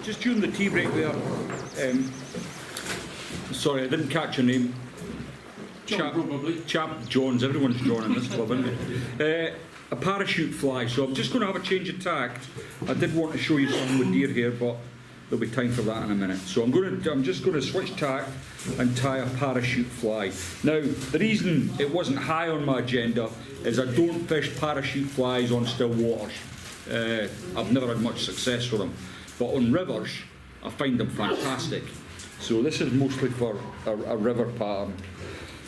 just during the tea break there, sorry, I didn't catch your name. John, probably. Chap Johns, everyone's John in this club, isn't it? A parachute fly, so I'm just going to have a change of tact. I did want to show you something with deer here, but there'll be time for that in a minute. So I'm just going to switch tact and tie a parachute fly. Now, the reason it wasn't high on my agenda is I don't fish parachute flies on still waters. I've never had much success with them, but on rivers, I find them fantastic. So this is mostly for a river pattern.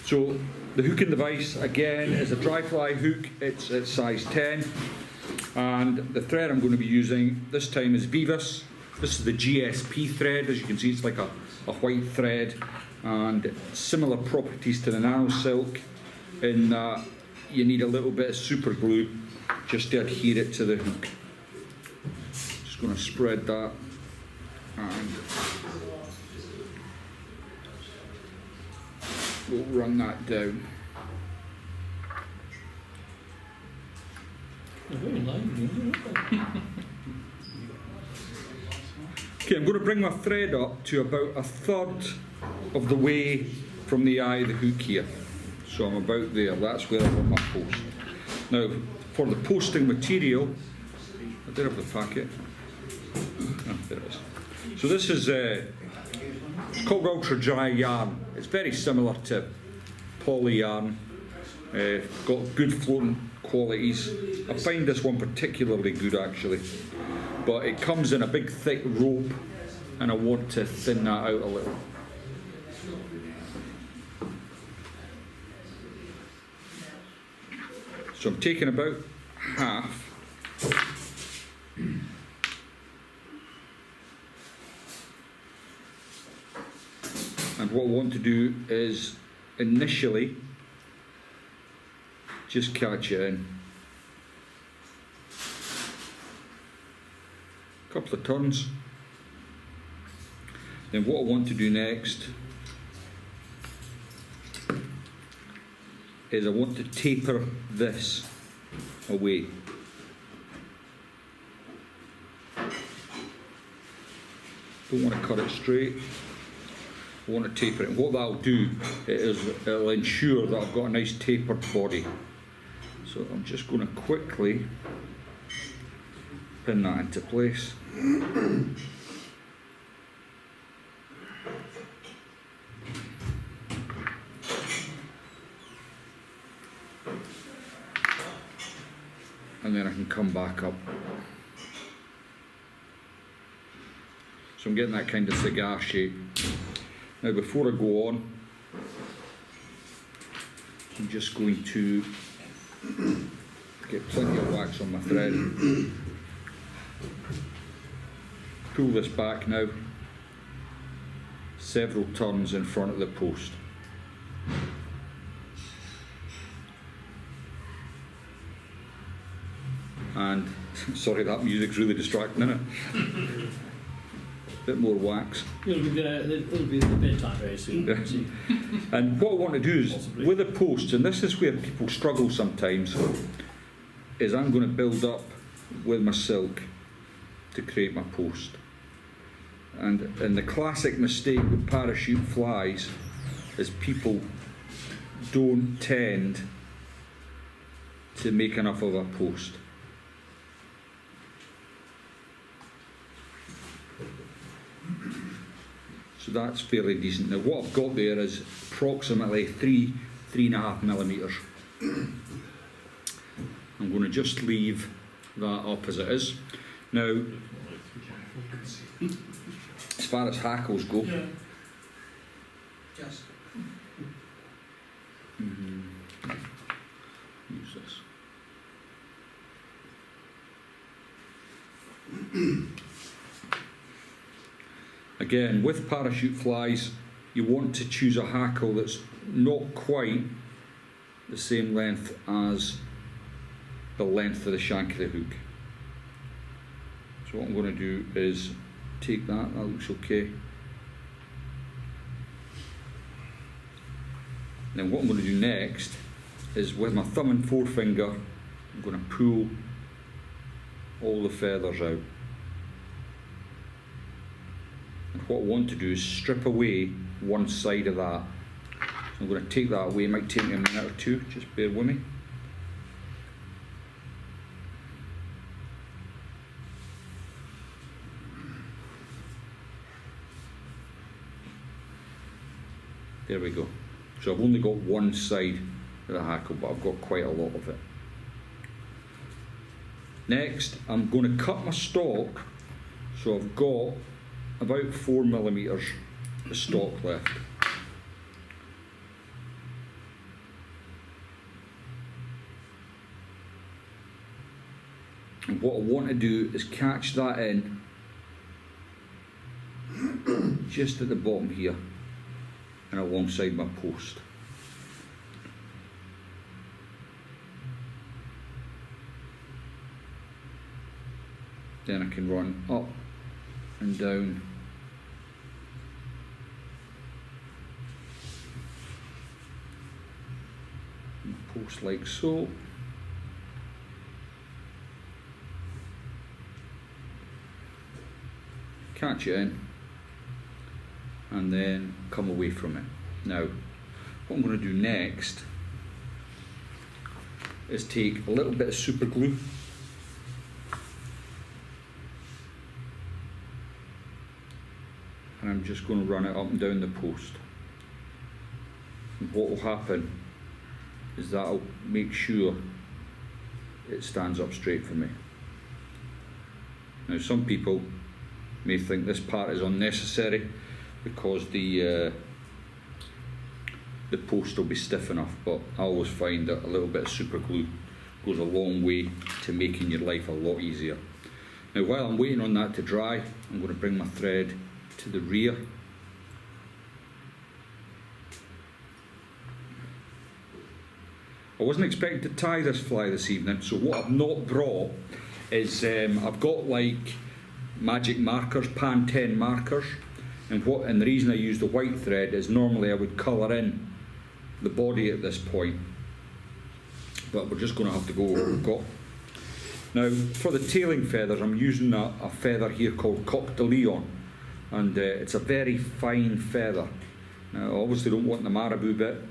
So the hooking device, again, is a dry fly hook. It's size 10. And the thread I'm going to be using this time is Vivas. This is the GSP thread. As you can see, it's like a white thread. And similar properties to the nano silk in that you need a little bit of super glue just to adhere it to the hook. Just going to spread that. And we'll run that down. Very lively, isn't it? Okay, I'm going to bring my thread up to about a third of the way from the eye of the hook here. So I'm about there, that's where I want my post. Now, for the posting material, I did have the packet. Oh, there it is. So this is it's called ultra dry yarn. It's very similar to poly yarn. Got good floating qualities. I find this one particularly good actually. But it comes in a big thick rope and I want to thin that out a little. So I'm taking about half. And what I want to do is initially just catch it in. A couple of turns. Then what I want to do next is I want to taper this away. Don't want to cut it straight. I want to taper it. And what that'll do is it'll ensure that I've got a nice tapered body. So I'm just going to quickly pin that into place. And then I can come back up. So I'm getting that kind of cigar shape. Now before I go on, I'm just going to get plenty of wax on my thread. Pull this back now, several turns in front of the post. And, sorry, that music's really distracting, isn't it? Bit more wax. It'll be the bedtime very soon. Yeah. And what I want to do is, possibly, with the posts, and this is where people struggle sometimes, is I'm going to build up with my silk to create my post. And the classic mistake with parachute flies is people don't tend to make enough of a post. So that's fairly decent. Now what I've got there is approximately 3.5 millimetres. I'm going to just leave that up as it is. Now, as far as hackles go, Just. Use this. Again, with parachute flies, you want to choose a hackle that's not quite the same length as the length of the shank of the hook. So what I'm going to do is take that looks okay. Then what I'm going to do next is with my thumb and forefinger, I'm going to pull all the feathers out. what I want to do is strip away one side of that. So I'm going to take that away. It might take me a minute or two, just bear with me. There we go. So I've only got one side of the hackle, but I've got quite a lot of it. Next, I'm going to cut my stock. So I've got about 4mm of stock left. And what I want to do is catch that in just at the bottom here and alongside my post. Then I can run up and down my post like so. Catch it in and then come away from it. Now, what I'm going to do next is take a little bit of super glue and I'm just going to run it up and down the post. And what will happen is that I'll make sure it stands up straight for me. Now, some people may think this part is unnecessary because the post will be stiff enough, but I always find that a little bit of super glue goes a long way to making your life a lot easier. Now, while I'm waiting on that to dry, I'm going to bring my thread to the rear. I wasn't expecting to tie this fly this evening, so what I've not brought is I've got like magic markers, pan 10 markers, and the reason I use the white thread is normally I would colour in the body at this point, but we're just going to have to go with what we've got. Now, for the tailing feathers, I'm using a feather here called Coq de Leon, and it's a very fine feather. Now, I obviously don't want the marabou bit,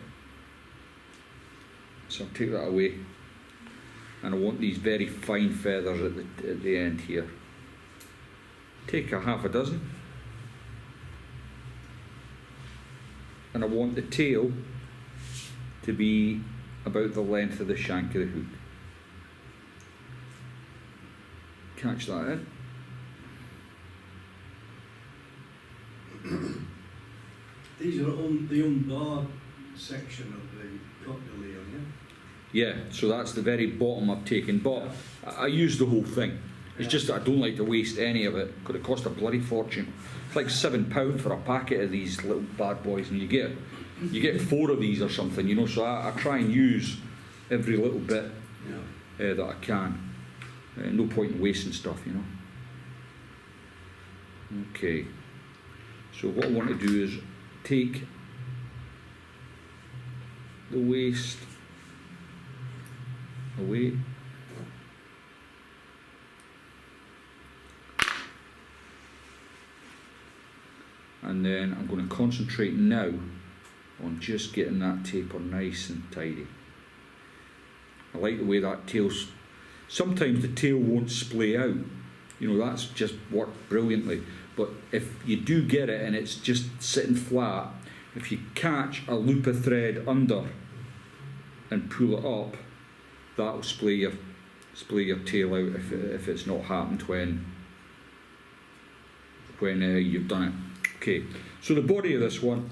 so I'll take that away, and I want these very fine feathers at the end here. Take a half a dozen, and I want the tail to be about the length of the shank of the hook. Catch that in. These are on the unbarred section of the Coq de Leon, yeah? Yeah, so that's the very bottom I've taken, but I use the whole thing. It's just that I don't like to waste any of it because it cost a bloody fortune. It's like £7 for a packet of these little bad boys, and you get 4 of these or something, you know. So I try and use every little bit that I can. No point in wasting stuff, you know. Okay. So what I want to do is take the waste away. And then I'm going to concentrate now on just getting that taper nice and tidy. I like the way that tail's... Sometimes the tail won't splay out. You know, that's just worked brilliantly. But if you do get it and it's just sitting flat, if you catch a loop of thread under and pull it up, that'll splay your tail out if it's not happened when you've done it. Okay, so the body of this one,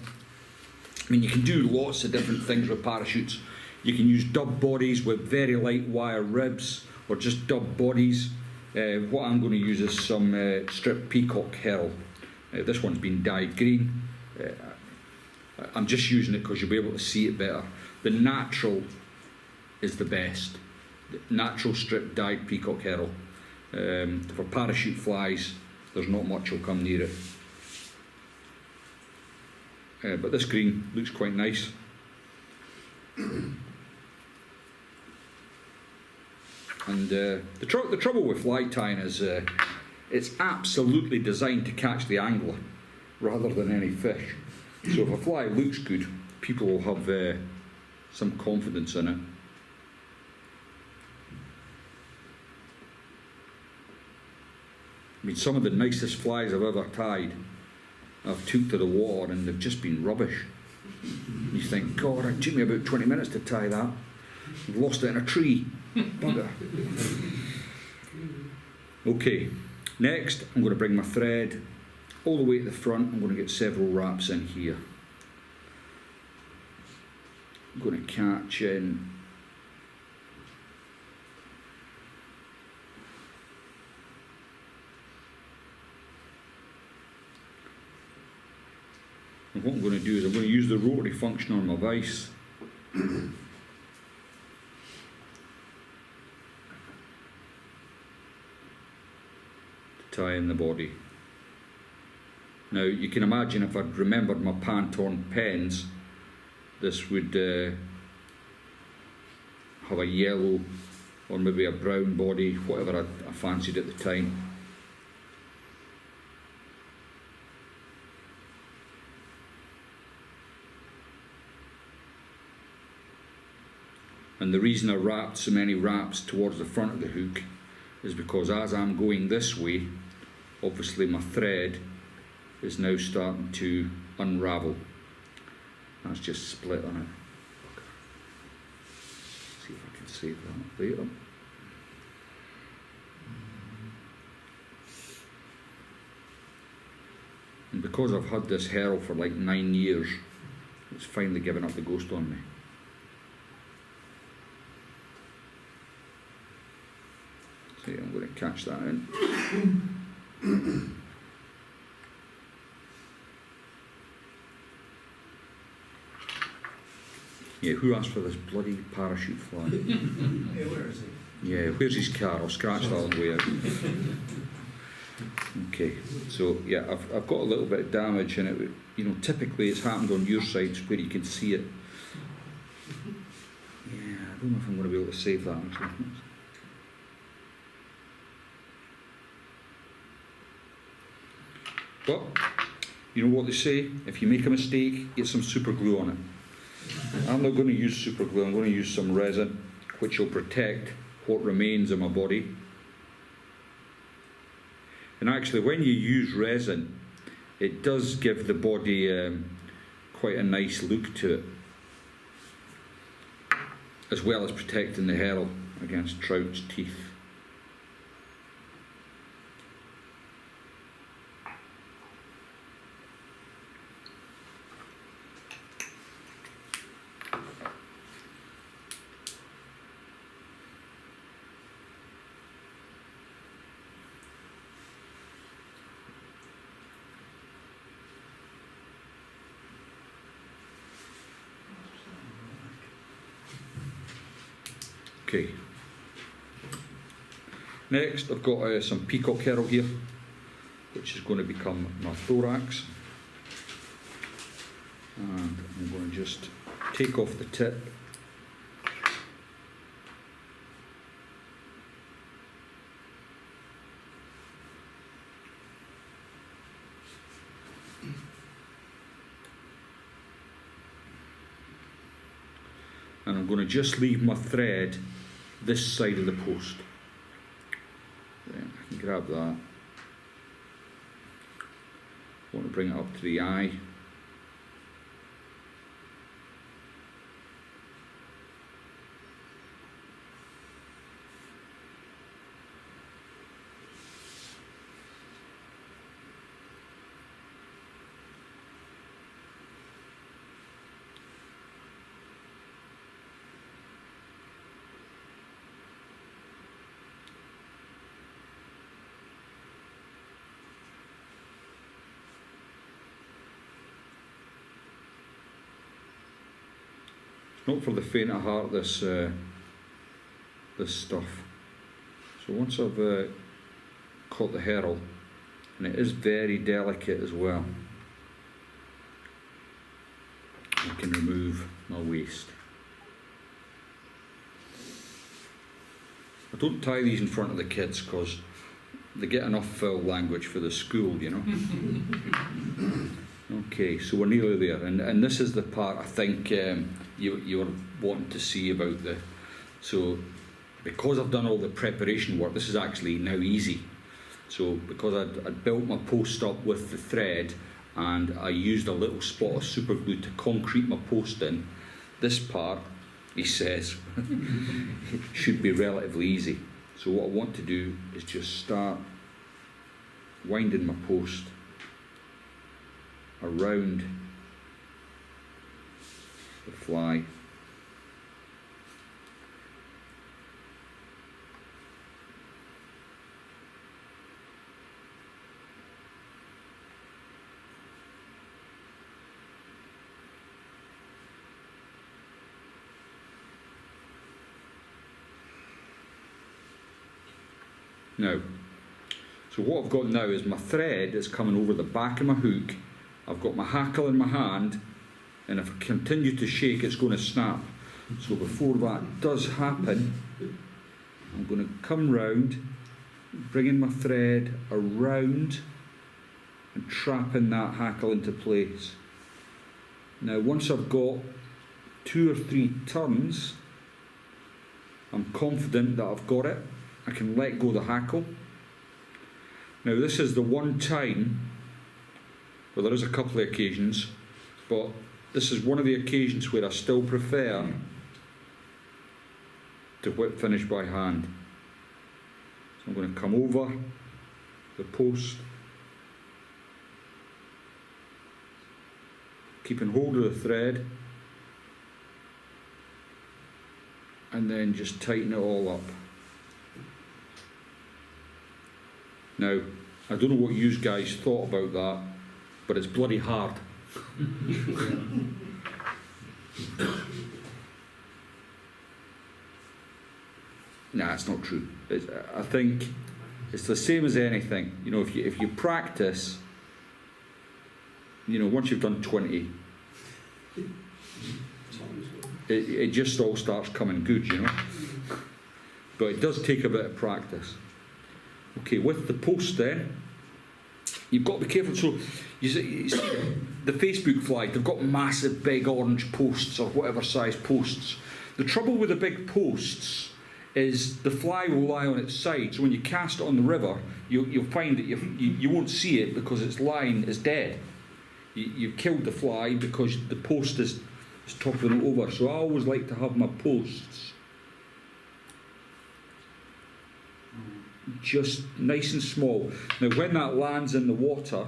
I mean, you can do lots of different things with parachutes. You can use dub bodies with very light wire ribs, or just dub bodies. What I'm going to use is some strip peacock herl. This one's been dyed green. I'm just using it because you'll be able to see it better. The natural is the best. The natural strip dyed peacock herl. For parachute flies, there's not much will come near it. But this green looks quite nice. And the trouble with fly tying is it's absolutely designed to catch the angler. rather than any fish. So if a fly looks good, people will have some confidence in it. I mean, some of the nicest flies I've ever tied, I've took to the water and they've just been rubbish. You think, God, it took me about 20 minutes to tie that. I've lost it in a tree. Bugger. Okay, next I'm going to bring my thread all the way to the front. I'm going to get several wraps in here. I'm going to catch in and what I'm going to do is I'm going to use the rotary function on my vise to tie in the body. Now you can imagine if I'd remembered my Pantone pens, this would have a yellow or maybe a brown body, whatever I fancied at the time. And the reason I wrapped so many wraps towards the front of the hook is because as I'm going this way, obviously my thread is now starting to unravel. That's just split on it. See if I can save that later. And because I've had this herl for like 9 years, it's finally given up the ghost on me. So yeah, I'm going to catch that in. Yeah, who asked for this bloody parachute fly? Yeah, where is he? Yeah, where's his car? I'll scratch that on the way out. Okay, so yeah, I've got a little bit of damage and it, you know, typically it's happened on your sides where you can see it. Yeah, I don't know if I'm going to be able to save that actually. But, you know what they say, if you make a mistake, get some super glue on it. I'm not going to use super glue, I'm going to use some resin, which will protect what remains of my body. And actually, when you use resin, it does give the body quite a nice look to it, as well as protecting the herl against trout's teeth. Okay. Next, I've got some peacock herl here, which is going to become my thorax. And I'm going to just take off the tip. And I'm going to just leave my thread this side of the post. Then I can grab that. I want to bring it up to the eye. Not for the faint of heart, this stuff. So once I've caught the herl, and it is very delicate as well, I can remove my waste. I don't tie these in front of the kids because they get enough foul language for the school, you know. Okay, so we're nearly there, and this is the part I think you were wanting to see about the. So, because I've done all the preparation work, this is actually now easy. So, because I'd built my post up with the thread, and I used a little spot of super glue to concrete my post in, this part, he says, should be relatively easy. So what I want to do is just start winding my post around the fly. Now, so what I've got now is my thread is coming over the back of my hook. I've got my hackle in my hand, and if I continue to shake, it's going to snap. So before that does happen, I'm going to come round, bringing my thread around and trapping that hackle into place. Now, once I've got 2 or 3 turns, I'm confident that I've got it. I can let go the hackle. Now, this is the one time, well, there is a couple of occasions, but this is one of the occasions where I still prefer to whip finish by hand. So I'm going to come over the post, keeping hold of the thread, and then just tighten it all up. Now, I don't know what you guys thought about that, but it's bloody hard. Nah, it's not true. I think it's the same as anything. You know, if you practice, you know, once you've done 20, it just all starts coming good, you know. But it does take a bit of practice. Okay, with the post then, you've got to be careful. So, you see the Facebook flag, they've got massive big orange posts or whatever size posts. The trouble with the big posts is the fly will lie on its side. So when you cast it on the river, you'll find that you won't see it because its line is dead. You've killed the fly because the post is toppling it over. So I always like to have my posts just nice and small. Now, when that lands in the water,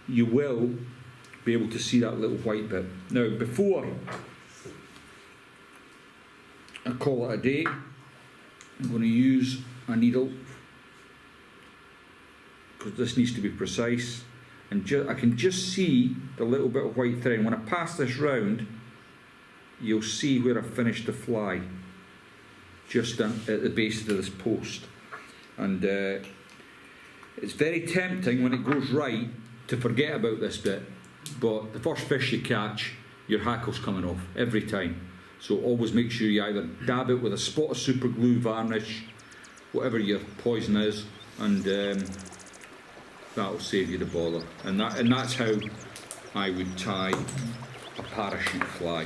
you will be able to see that little white bit. Now, before I call it a day, I'm going to use a needle because this needs to be precise, and I can just see the little bit of white thread. When I pass this round, you'll see where I finished the fly, just at the base of this post. And it's very tempting when it goes right to forget about this bit, but the first fish you catch, your hackle's coming off every time. So always make sure you either dab it with a spot of super glue, varnish, whatever your poison is, and that'll save you the bother. And that's how I would tie a parachute fly.